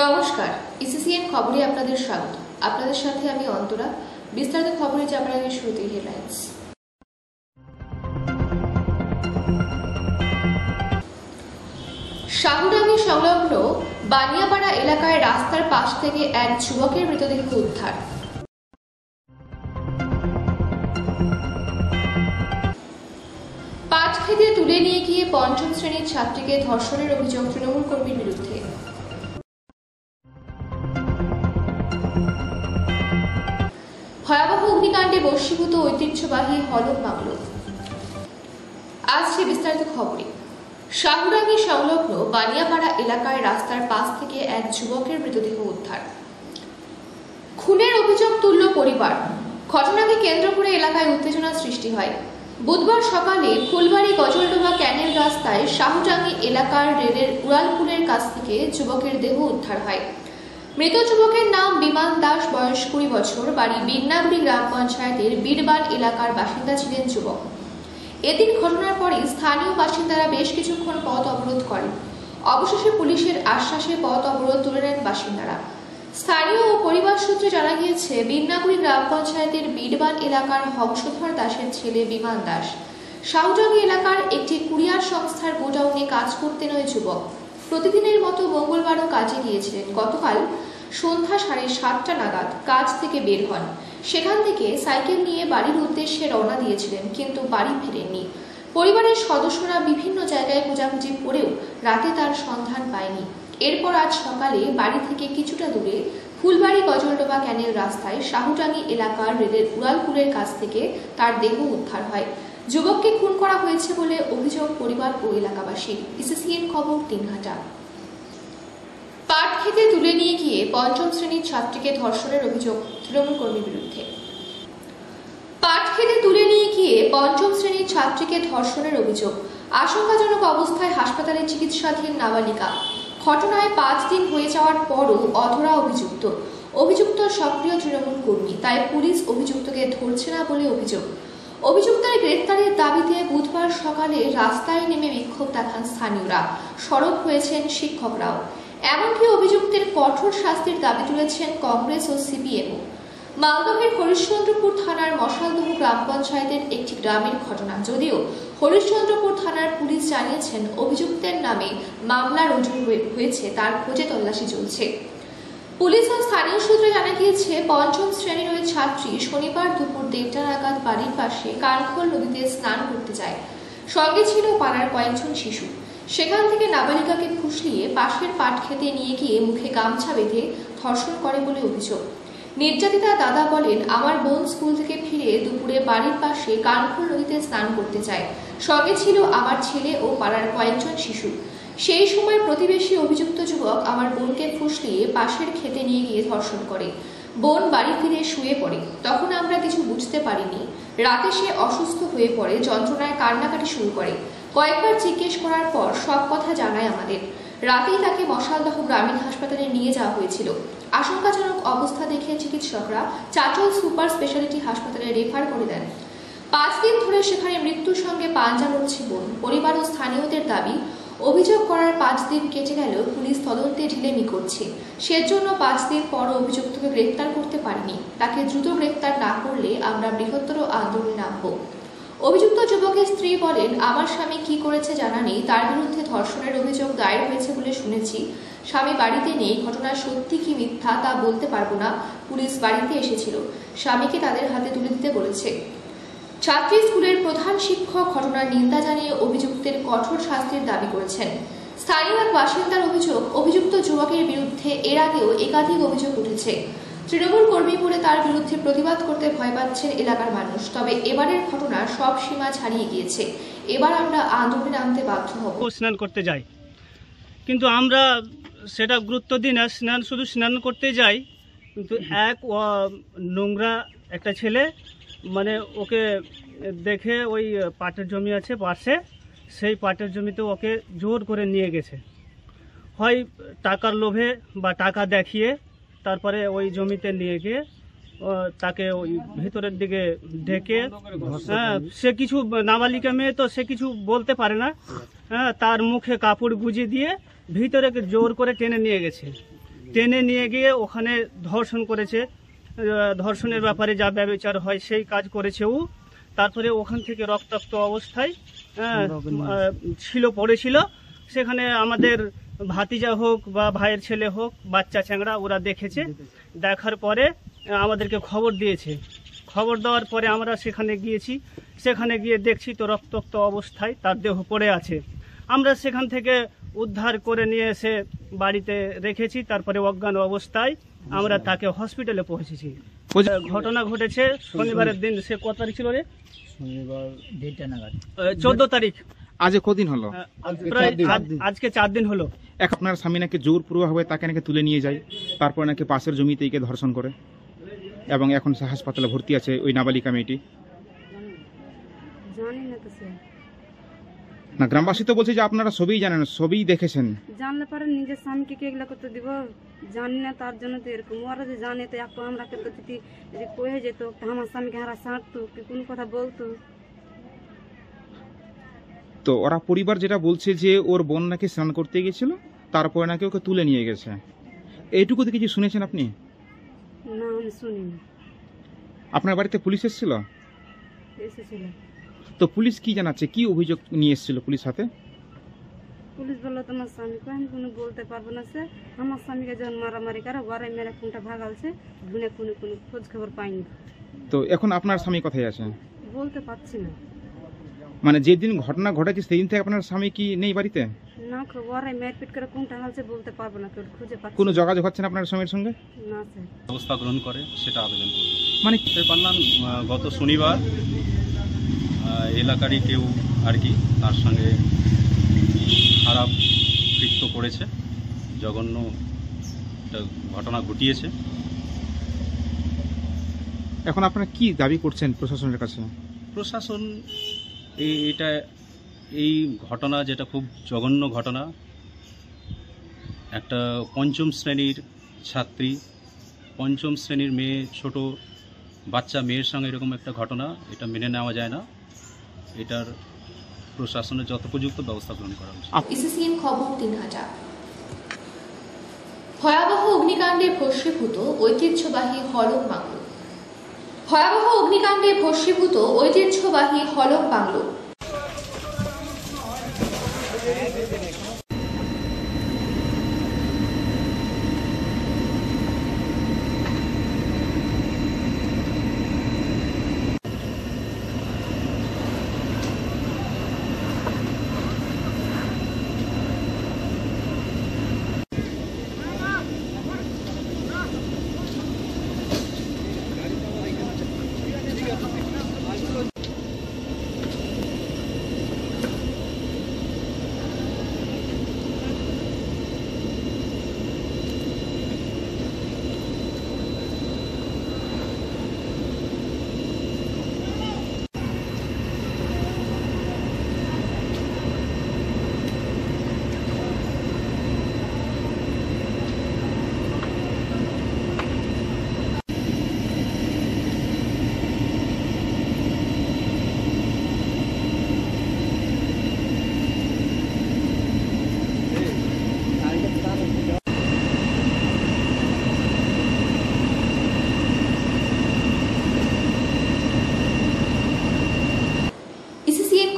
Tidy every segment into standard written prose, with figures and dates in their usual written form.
নমস্কার, ইসিসিএন খবরে আপনাদের স্বাগত। আপনাদের সাথে আমি অন্তরা। বিস্তারিত খবরে যাবার আগে শুরুতেই হেডলাইন্স। শাহুডাঙ্গি সংলগ্ন বানিয়াপাড়া এলাকায় রাস্তার পাশ থেকে এক যুবকের মৃতদেহ উদ্ধার। পাট খেতে তুলে নিয়ে গিয়ে পঞ্চম শ্রেণীর ছাত্রীকে ধর্ষণের অভিযোগ তৃণমূল কর্মীর বিরুদ্ধে। ভয়াবহ অগ্নিকাণ্ডে বশীভূত ঐতিহ্যবাহী হলদ মামলা। আসছে বিস্তারিত খবরে। শাহুডাঙ্গি সংলগ্ন বানিয়াপাড়া এলাকায় রাস্তার পাশ থেকে এক যুবকের মৃতদেহ উদ্ধার। খুনের অভিযোগ তুলল পরিবার। ঘটনাকে কেন্দ্র করে এলাকায় উত্তেজনা সৃষ্টি হয়। বুধবার সকালে ফুলবাড়ি গজলডোবা ক্যানেল রাস্তায় শাহুডাঙ্গি এলাকার রেলের উড়ালপুলের কাছ থেকে যুবকের দেহ উদ্ধার হয়। মৃত যুবকের নাম বিমান দাস, বয়স 20 বছর, বাড়ি বিন্নাগুড়ি গ্রাম পঞ্চায়েতের বীরবান এলাকার বাসিন্দা ছিলেন যুবক। এদিন ঘটনার পরই স্থানীয় বাসিন্দারা বেশ কিছুক্ষণ পথ অবরোধ করেন। অবশেষে পুলিশের আশ্বাসে পথ অবরোধ তুলে নেন বাসিন্দারা। স্থানীয় ও পরিবার সূত্রে জানা গিয়েছে, বিন্নাগুড়ি গ্রাম পঞ্চায়েতের বীরবান এলাকার হংসধর দাসের ছেলে বিমান দাস শাহুডাঙ্গি এলাকার একটি কুরিয়ার সংস্থার গোডাউনে কাজ করতেন ওই যুবক। প্রতিদিনের মতো মঙ্গলবারও কাজে গিয়েছিলেন। গতকাল সন্ধ্যা 7:30 নাগাদ কাজ থেকে বের হন। সেখান থেকে সাইকেল নিয়ে বাড়ির উদ্দেশ্যে রওনা দিয়েছিলেন, কিন্তু বাড়ি ফেরেননি। পরিবারের সদস্যরা বিভিন্ন জায়গায় খোঁজাখুঁজি করেও রাতে তার সন্ধান পায়নি। এরপর আজ সকালে বাড়ি থেকে কিছুটা দূরে ফুলবাড়ি গজলডোবা ক্যানেল রাস্তায় শাহুডাঙ্গি এলাকার রেলের উড়ালপুলের কাছ থেকে তার দেহ উদ্ধার হয়। যুবককে খুন করা হয়েছে বলে অভিযোগ পরিবার ও এলাকাবাসীর। ইসিসিএন খবর, দিনহাটা। পাট খেতে তুলে নিয়ে গিয়ে পঞ্চম শ্রেণীর ছাত্রীকে ধর্ষণের অভিযোগ তৃণমূল কর্মীর বিরুদ্ধে। পাট খেতে তুলে নিয়ে গিয়ে পঞ্চম শ্রেণীর ছাত্রীকে ধর্ষণের অভিযোগ। আশঙ্কাজনক অবস্থায় হাসপাতালে চিকিৎসাধীন নাবালিকা। ঘটনায় 5 দিন হয়ে যাওয়ার পরও অধরা অভিযুক্ত সক্রিয় তৃণমূল কর্মী, তাই পুলিশ অভিযুক্তকে ধরছে না বলে অভিযোগ। অভিযুক্তের গ্রেফতারের দাবিতে বুধবার সকালে রাস্তায় নেমে বিক্ষোভ দেখান স্থানীয়রা। সরব হয়েছেন শিক্ষকরাও। এমনকি অভিযুক্তের কঠোর শাস্তির দাবি তুলেছেন কংগ্রেস ও সিপিএমও। মালদহের হরিশ্চন্দ্রপুর থানার মশালদহ গ্রাম পঞ্চায়েতের একটি গ্রামের ঘটনা। যদিও হরিশ্চন্দ্রপুর থানার পুলিশ জানিয়েছেন, অভিযুক্তের নামে মামলা রুজু হয়েছে, তার খোঁজে তল্লাশি চলছে। পুলিশ ও স্থানীয় সূত্রে জানা গিয়েছে, পঞ্চম শ্রেণীর ওই ছাত্রী শনিবার দুপুর 1:30 নাগাদ বাড়ির পাশে কানখোল নদীতে স্নান করতে যায়। সঙ্গে ছিল পাড়ার কয়েকজন শিশু। সেখান থেকে নাবালিকাকে ফুসলিয়ে পাশের পাট খেতে নিয়ে গিয়ে মুখে গামছা বেঁধে ধর্ষণ করে বলে অভিযোগ। নির্যাতিতা দাদা বলেন, আমার বোন স্কুল থেকে ফিরে দুপুরে বাড়ির পাশে কানখোল নদীতে স্নান করতে যায়। সঙ্গে ছিল আমার ছেলে ও পাড়ার কয়েকজন শিশু। সেই সময় প্রতিবেশী অভিযুক্ত যুবক আমার বোনকে ফুসলিয়ে পাশের খেতে নিয়ে গিয়ে ধর্ষণ করে। বোন বাড়ি ফিরে শুয়ে পড়ে। তখন আমরা কিছু বুঝতে পারিনি। রাতে সে অসুস্থ হয়ে পড়ে, যন্ত্রণায় কান্নাকাটি শুরু করে। কয়েকবার জিজ্ঞেস করার পর সব কথা জানায় আমাদের। রাতেই তাকে মশালদহ গ্রামীণ হাসপাতালে নিয়ে যাওয়া হয়েছিল। আশঙ্কাজনক অবস্থা দেখে চিকিৎসকরা চাচল সুপার স্পেশালিটি হাসপাতালে রেফার করে দেন। 5 দিন ধরে সেখানে মৃত্যুর সঙ্গে পাঞ্জা লড়ছে বোন। পরিবার ও স্থানীয়দের দাবি, অভিযোগ করার 5 দিন কেটে গেলেও পুলিশ তদন্তে ঢিলেমি করছে। সেজন্য 5 দিন পর অভিযুক্তকে গ্রেফতার করতে পারেনি। তাকে দ্রুত গ্রেফতার না করলে আমরা বৃহত্তর আন্দোলনে নামব। অভিযুক্ত যুবকের স্ত্রী বলেন, আমার স্বামী কি করেছে জানা নেই। তার বিরুদ্ধে ধর্ষণের অভিযোগ দায়ের হয়েছে বলে শুনেছি। স্বামী বাড়িতে নেই। ঘটনা সত্যি কি মিথ্যা তা বলতে পারবো না। পুলিশ বাড়িতে এসেছিল, স্বামীকে তাদের হাতে তুলে দিতে বলেছে। ছাত্রী স্কুলের প্রধান শিক্ষক ঘটনার নিন্দা জানিয়ে অভিযুক্তের কঠোর শাস্তির দাবি করেছেন। স্থানীয় এক বাসিন্দার অভিযোগ, অভিযুক্ত যুবকের বিরুদ্ধে এর আগেও একাধিক অভিযোগ উঠেছে। তৃণমূল কর্মী বলে তার বিরুদ্ধে প্রতিবাদ করতে ভয় পাচ্ছেন এলাকার মানুষ। তবে এবারের ঘটনা সব সীমা ছাড়িয়ে গিয়েছে। এবার আমরা আন্দোলনে নামতে বাধ্য হব। স্নান করতে যাই, কিন্তু আমরা সেটা গুরুত্ব দিই না। শুধু স্নান করতে যাই, কিন্তু এক নোংরা একটা ছেলে মানে ওকে দেখে ওই পাটের জমি আছে পাশে, সেই পাটের জমিতে ওকে জোর করে নিয়ে গেছে। হয় টাকার লোভে বা টাকা দেখিয়ে তারপরে ওই জমিতে নিয়ে গিয়ে তাকে ওই ভিতরের দিকে ঢেকে, সে কিছু নাবালিকা মেয়ে তো সে কিছু বলতে পারে না, তার মুখে কাপড় গুঁজে দিয়ে ভিতরে জোর করে টেনে নিয়ে গেছে। টেনে নিয়ে গিয়ে ওখানে ধর্ষণ করেছে। ধর্ষণের ব্যাপারে যা ব্যবচার হয় সেই কাজ করেছে ও। তারপরে ওখান থেকে রক্তাক্ত অবস্থায় পড়েছিল। সেখানে আমাদের ভাতিজা হোক বা ভাইয়ের ছেলে হোক, বাচ্চা চ্যাংড়া, ওরা দেখেছে। দেখার পরে আমাদেরকে খবর দিয়েছে। খবর দেওয়ার পরে আমরা সেখানে গিয়েছি। সেখানে গিয়ে দেখছি তো রক্তাক্ত অবস্থায় তার দেহ পড়ে আছে। আমরা সেখান থেকে উদ্ধার করে নিয়ে এসে বাড়িতে রেখেছি। তারপরে অজ্ঞান অবস্থায় আমরা তাকে হসপিটালে পৌঁছেছি। ঘটনা ঘটেছে শনিবারের দিন। সে কত তারিখ ছিল রে? শনিবার 1:30 নাগাদ। 14 তারিখ। আজ কদিন হলো? প্রায় আজকে 4 দিন হলো। আপনার স্বামী নাকি জোরপূর্বকভাবে তাকে নাকি তুলে নিয়ে যায়, তারপর নাকি পাশের জমিতে একে ধর্ষণ করে এবং এখন সে হাসপাতালে ভর্তি আছে ওই নাবালিকা মেয়েটি। জানি না তো স্যার। না, গ্রামবাসী তো বলছে যে আপনারা সবই জানেন, সবই দেখেছেন। জানলে পারে নিজের স্বামীকে কে এগুলা করতে দিব? জানি না, তার জন্য তো এরকম। ওরা যে জানে তো একটু আমরা তো যদি কয়ে যেত, আমার স্বামীকে হারা সাঁটতো কি কোনো কথা বলতো। তো ওরা পরিবার যেটা বলছে যে ওর বোন নাকি স্নান করতে গেছিল, তারপরে নাকি ওকে তুলে নিয়ে গেছে। এইটুকু তো কিছু শুনেছেন আপনি? না, আমি শুনিনি। আপনার বাড়িতে পুলিশ এসেছিল? এসেছিল। তো পুলিশ কি জানাচ্ছে, কি অভিযোগ নিয়ে এসেছিল পুলিশ হাতে? পুলিশ বললো তোমার স্বামীকে আমি কোনো বলতে পারবো না স্যার। আমার স্বামীকে যখন মারামারি করে ওরাই মেরে কোনটা ভাগালছে, ধুনে কোনো খোঁজ খবর পাইনি। তো এখন আপনার স্বামী কোথায় আছে? বলতে পারছি না। মানে যেদিন ঘটনা ঘটেছে সেদিন থেকে আপনার স্বামী কি নেই বাড়িতে? না, ওরাই মারপিট করে কোনটা হালছে বলতে পারবো না, কেউ খুঁজে পাচ্ছি কোনো যোগাযোগ হচ্ছে না আপনার স্বামীর সঙ্গে? না স্যার। ব্যবস্থা গ্রহণ করে সেটা আবেদন করবে। মানে বুঝতে পারলাম গত শনিবার এলাকারই কেউ আর কি তার সঙ্গে খারাপ কৃত্য করেছে, জঘন্য একটা ঘটনা ঘটিয়েছে। এখন আপনারা কি দাবি করছেন প্রশাসনের কাছে? প্রশাসন এই ঘটনা যেটা খুব জঘন্য ঘটনা, একটা পঞ্চম শ্রেণীর ছাত্রী, পঞ্চম শ্রেণীর মেয়ে, ছোট বাচ্চা মেয়ের সঙ্গে এরকম একটা ঘটনা, এটা মেনে নেওয়া যায় না। এটার প্রশাসনের যথোপযুক্ত ব্যবস্থা গ্রহণ করা উচিত। ইসিসিএন খবর 3হাজার। ভয়াবহ অগ্নিকাণ্ডে ভস্মীভূত ঐতিহ্যবাহী হলং বাংলো। ভয়াবহ অগ্নিকাণ্ডে ভস্মীভূত ঐতিহ্যবাহী হলং বাংলো।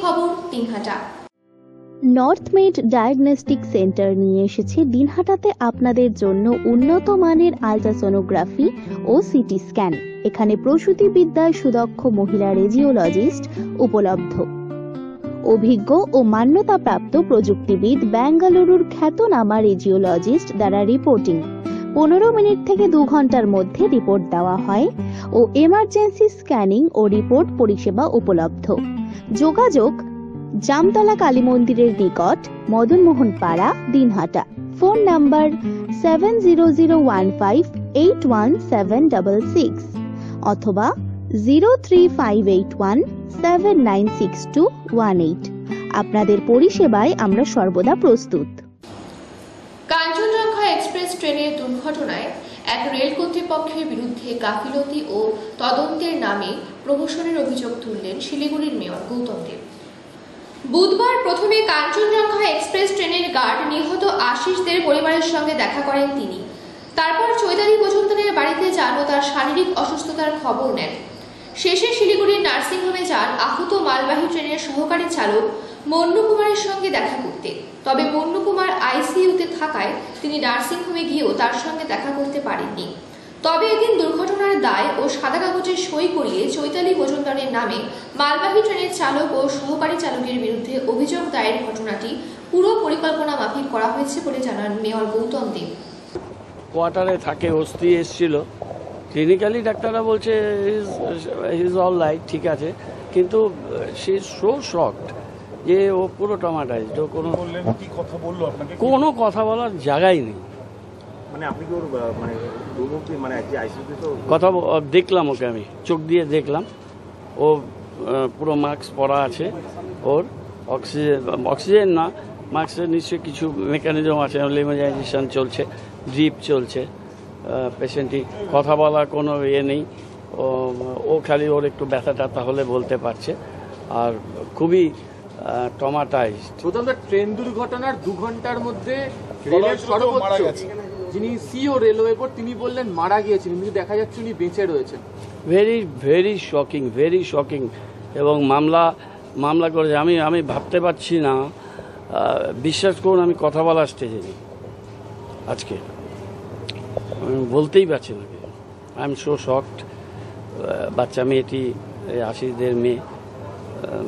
খবর 3হাজার। নর্থ মেড ডায়াগনস্টিক সেন্টার নিয়ে এসেছে দিনহাটাতে আপনাদের জন্য উন্নত মানের আল্ট্রাসোনোগ্রাফি ও সিটি স্ক্যান। এখানে প্রসূতিবিদ্যায় সুদক্ষ মহিলা রেডিওলজিস্ট উপলব্ধ। অভিজ্ঞ ও মান্যতাপ্রাপ্ত প্রযুক্তিবিদ বেঙ্গালুরুর খ্যাতনামা রেডিওলজিস্ট দ্বারা রিপোর্টিং। 15 মিনিট থেকে 2 ঘন্টার মধ্যে রিপোর্ট দেওয়া হয় ও এমার্জেন্সি স্ক্যানিং ও রিপোর্ট পরিষেবা উপলব্ধ। যোগাযোগ জামতলা কালী মন্দিরের নিকট, মদনমোহন পাড়া, দিনহাটা। ফোন নাম্বার 7001581766 অথবা 03581796218। আপনাদের পরিষেবায় আমরা সর্বদা প্রস্তুত। কাঞ্চনজঙ্ঘা এক্সপ্রেস ট্রেনের দুর্ঘটনায় এক রেল কর্তৃপক্ষের বিরুদ্ধে গাফিলতি ও তদন্তের নামে প্রহসনের অভিযোগ তুললেন শিলিগুড়ির মেয়র গৌতম দেব। বুধবার প্রথমে কাঞ্চনজঙ্ঘা এক্সপ্রেস ট্রেনের গার্ড নিহত আশিস দের পরিবারের সঙ্গে দেখা করেন তিনি। তারপর চৈতালি মজুমদারের বাড়িতে যান ও তার শারীরিক অসুস্থতার খবর নেন। শেষে শিলিগুড়ির নার্সিংহোমে যান আহত মালবাহী ট্রেনের সহকারী চালক মন্নু কুমারের সঙ্গে দেখা করতে। তবে মন্নু কুমার আইসিইউতে থাকায় তিনি নার্সিংহোমে গিয়েও তার সঙ্গে দেখা করতে পারেননি। তবে এদিন দুর্ঘটনার দায় ও সাদা কাগজে সই করিয়ে চৈতালি মজুমদারের নামে মালবাহী ট্রেনের চালক ও সহকারী চালকের বিরুদ্ধে অভিযোগ দায়ের ঘটনাটি পুরো পরিকল্পনা মাফিক করা হয়েছে বলে জানান মেয়র গৌতম দেব। কোয়ার্টারে থাকে, অস্থি এসেছিল, ক্লিনিক্যালি ডাক্তাররা বলছে ইজ অল রাইট, ঠিক আছে, কিন্তু সে সো শকড যে ও পুরো টমাটাইজড, ও কোনো কথা বলার জায়গাই নেই। মানে আপনি কি ওর মানে দুর্মুখী মানে যে আইসিইউতে তো কথা দেখলাম, ওকে আমি চোখ দিয়ে দেখলাম, ও পুরো মাস্ক পরা আছে, ওর অক্সিজেন না, মাস্কের নিশ্চয়ই কিছু মেকানিজম আছে, লিমিটাইজেশন চলছে, ড্রিপ চলছে, পেশেন্টই কথা বলার কোনো ইয়ে নেই, ও খালি ওর একটু ব্যথা ট্যাথা হলে বলতে পারছে, আর খুবই টমাটাইজড। প্রথমত ট্রেন দুর্ঘটনার 2 ঘন্টার মধ্যে রেলের সর্বোচ্চ যিনি সিও রেলওয়ে বোর্ড তিনি বললেন মারা গিয়েছেন, কিন্তু দেখা যাচ্ছে উনি বেঁচে রয়েছেন। ভেরি শকিং এবং মামলা করেছে। আমি ভাবতে পারছি না, বিশ্বাস করুন আমি কথা বলার স্টেজে নেই আজকে, আমি বলতেই পারছি না, আই এম সো শকড। বাচ্চা মেয়েটি আশিসদের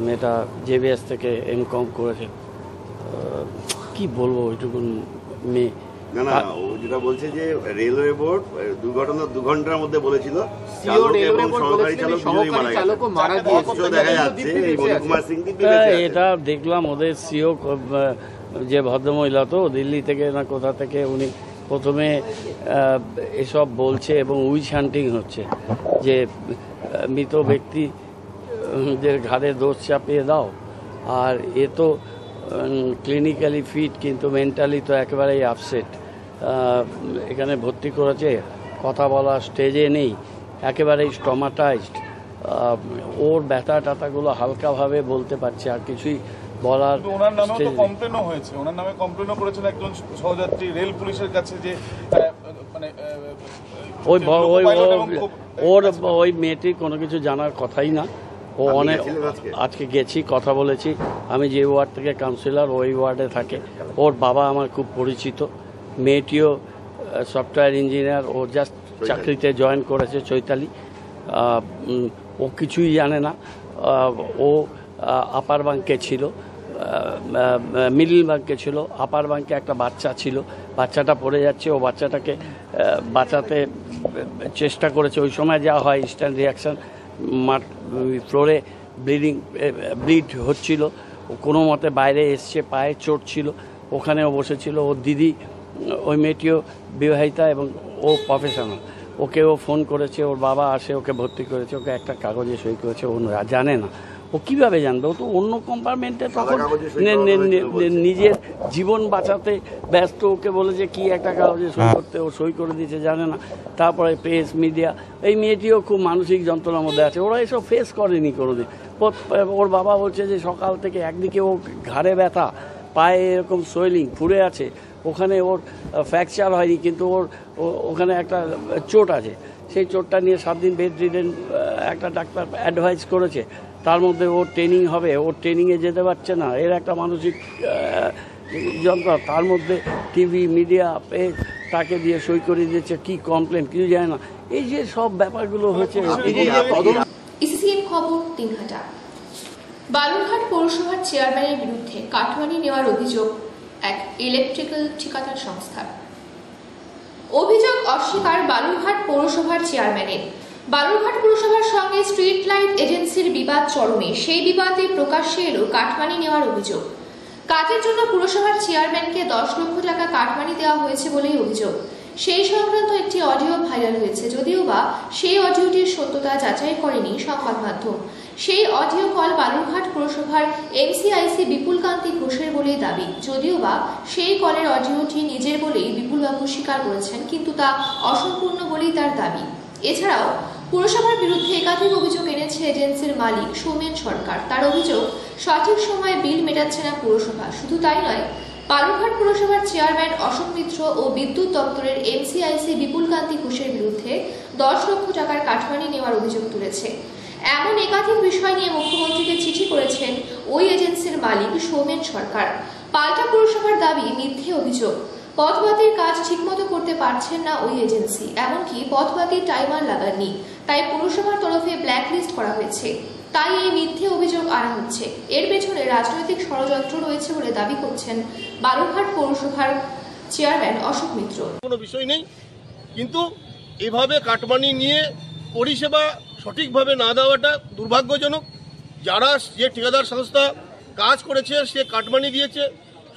মেয়েটা জেবিএস থেকে এমকম করেছে, কি বলবো ওইটুকু মেয়ে। না ও যেটা বলছে যে রেলওয়ে বোর্ড দুর্ঘটনা 2 ঘন্টার মধ্যে বলেছিল সিও রেলওয়ে বোর্ড বলেছিল সহকারী চালকও মারা গিয়েছে, দেখা যাচ্ছে এই মনু কুমার সিং কি এটা দেখলাম ওদের সিও যে ভদ্রমহিলা, তো দিল্লি থেকে না কোথা থেকে উনি প্রথমে এসব বলছে এবং উইচ হান্টিং হচ্ছে যে মৃত ব্যক্তিদের ঘাড়ে দোষ চাপিয়ে দাও, আর এ তো ক্লিনিক্যালি ফিট কিন্তু মেন্টালি তো একেবারেই আপসেট। এখানে ভর্তি করেছে, কথা বলা স্টেজে নেই, একেবারেই টমাটাইজড, ওর ব্যথা টাথাগুলো হালকাভাবে বলতে পারছে, আর কিছুই বলার। ওনার নামে তো কমপ্লেনও হয়েছে, ওনার নামে কমপ্লেনও করেছেন একজন সহযাত্রী রেল পুলিশের কাছে যে মানে ওই মেয়েটির কোনো কিছু জানার কথাই না। ও অনেক আজকে গেছি, কথা বলেছি, আমি যে ওয়ার্ড থেকে কাউন্সিলর ওই ওয়ার্ডে থাকে, ওর বাবা আমার খুব পরিচিত, মেয়েটিও সফটওয়্যার ইঞ্জিনিয়ার, ও জাস্ট চাকরিতে জয়েন করেছে চৈতালি, ও কিছুই জানে না। ও আপার ব্যাংকে ছিল, মিডল ব্যাংকে ছিল, আপার ব্যাংকে একটা বাচ্চা ছিল, বাচ্চাটা পড়ে যাচ্ছে, ও বাচ্চাটাকে বাঁচাতে চেষ্টা করেছে। ওই সময় যা হয় ইনস্ট্যান্ট রিয়াকশান, ফ্লোরে ব্লিড হচ্ছিল, ও কোনো মতে বাইরে এসছে, পায়ে চোট ছিল, ওখানেও বসেছিল। ওর দিদি, ওই মেয়েটিও বিবাহিতা এবং ও প্রফেশনাল, ওকেও ফোন করেছে, ওর বাবা আসে, ওকে ভর্তি করেছে, ওকে একটা কাগজে সই করেছে, ও জানে না, ও কীভাবে জানবে? ও তো অন্য কম্পার্টমেন্টে তখন নিজের জীবন বাঁচাতে ব্যস্ত, ওকে বলেছে কি একটা কাগজে সই করতে, ও সই করে দিয়েছে, জানে না। তারপরে প্রেস মিডিয়া, এই মেয়েটিও খুব মানসিক যন্ত্রণার মধ্যে আছে, ওরা এসব ফেস করেনি কোনোদিন। ওর বাবা বলছে যে সকাল থেকে একদিকে ও ঘাড়ে ব্যথা, পায়ে এরকম সোয়েলিং ফুলে আছে, ওখানে ওর ফ্র্যাকচার হয়নি, কিন্তু ওর ওখানে একটা চোট আছে, সেই চোটটা নিয়ে 7 দিন বেড রিডেন একটা ডাক্তার অ্যাডভাইস করেছে। তার মধ্যে ওর ট্রেনিং হবে, ওর ট্রেনিংয়ে যেতে পারছে না, এর একটা মানসিক যন্ত্রণা। তার মধ্যে টিভি মিডিয়া তাকে দিয়ে সই করে দিয়েছে, কি কমপ্লেন কিছু জানে না। এই যে সব ব্যাপারগুলো হয়েছে। ইসিসিএন খবর দিনহাটা। বালুরঘাট পৌরসভার চেয়ারম্যানের বিরুদ্ধে কাটমানি নেওয়ার অভিযোগ এক ইলেকট্রিক্যাল ঠিকাদার সংস্থার। অভিযোগ অস্বীকার বালুরঘাট পৌরসভার চেয়ারম্যানের। বালুরঘাট পুরসভার সঙ্গে স্ট্রিট লাইট এজেন্সির বিবাদ চরমে, সেই বিবাদে প্রকাশ্যে এলো কাটমানি নেওয়ার অভিযোগ। কাজের জন্য পুরসভার চেয়ারম্যানকে 10 লক্ষ টাকা কাটমানি দেওয়া হয়েছে বলেই অভিযোগ। সেই সংক্রান্ত একটি অডিও ভাইরাল হয়েছে, যদিও বা সেই অডিওটির সত্যতা যাচাই করেনি সংবাদ মাধ্যম। সেই অডিও কল বালুরঘাট পুরসভার এমসিআইসি বিপুল কান্তি ঘোষের বলেই দাবি, যদিও বা সেই কলের অডিওটি নিজের বলেই বিপুলবাবু স্বীকার করেছেন, কিন্তু তা অসম্পূর্ণ বলেই তার দাবি। এছাড়াও পুরসভার বিরুদ্ধে একাধিক অভিযোগ এনেছে এজেন্সির মালিক সৌমেন সরকার। তার অভিযোগ, সঠিক সময়ে বিল মেটাচ্ছে না পুরসভা। শুধু তাই নয়, বালুরঘাট পুরসভার চেয়ারম্যান অশোক মিত্র ও বিদ্যুৎ দপ্তরের এমসিআইসি বিপুল কান্তি ঘোষের বিরুদ্ধে 10 লক্ষ টাকার কাটমানি নেওয়ার অভিযোগ তুলেছে। এমন একাধিক বিষয় নিয়ে মুখ্যমন্ত্রীকে চিঠি করেছেন ওই এজেন্সির মালিক সৌমেন সরকার। পাল্টা পুরসভার দাবি মিথ্যে অভিযোগ। পথবাতির কাজ ঠিকমতো করতে পারছেন না ওই এজেন্সি, এমনকি পথবাতির টাইমার লাগাননি, তাই পুরসভার তরফে ব্ল্যাকলিস্ট করা হয়েছে। তাই এই মিথ্যে অভিযোগ আনা হচ্ছে। এর পেছনে রাজনৈতিক ষড়যন্ত্র রয়েছে বলে দাবি করছেন বালুরঘাট পৌরসভার চেয়ারম্যান অশোক মিত্র। কোনো বিষয় নেই, কিন্তু এভাবে কাটমানি নিয়ে পরিষেবা সঠিকভাবে না দেওয়াটা দুর্ভাগ্যজনক। যারা যে ঠিকাদার সংস্থা কাজ করেছে সে কাটমানি দিয়েছে,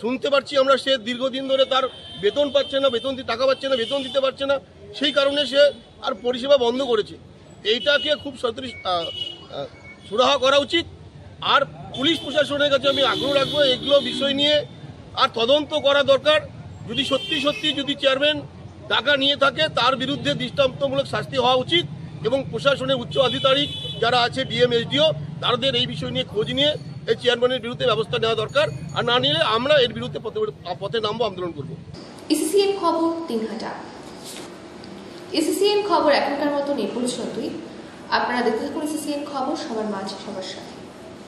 শুনতে পাচ্ছি আমরা সে দীর্ঘদিন ধরে তার বেতন পাচ্ছে না, টাকা পাচ্ছে না, বেতন দিতে পারছে না, সেই কারণে সে আর পরিষেবা বন্ধ করেছে। এইটাকে খুব সুরাহা করা উচিত। আর পুলিশ প্রশাসনের কাছে আমি আগ্রহ রাখবো এগুলো বিষয় নিয়ে আর তদন্ত করা দরকার। যদি সত্যি যদি চেয়ারম্যান টাকা নিয়ে থাকে তার বিরুদ্ধে দৃষ্টান্তমূলক শাস্তি হওয়া উচিত এবং প্রশাসনের উচ্চ আধিকারিক যারা আছে ডিএম এসডিও তাদের এই বিষয় নিয়ে খোঁজ নিয়ে এই চেয়ারম্যানের বিরুদ্ধে ব্যবস্থা নেওয়া দরকার। আর না নিলে আমরা এর বিরুদ্ধে পথে নামবো, আন্দোলন করবো। ইসিসিএন খবর দিনহাটা। ইসিসিএন খবর এখনকার মতো এই পর্যন্তই। আপনারা দেখতে থাকুন ইসিসিএন খবর, সবার মাঝে সবার সাথে।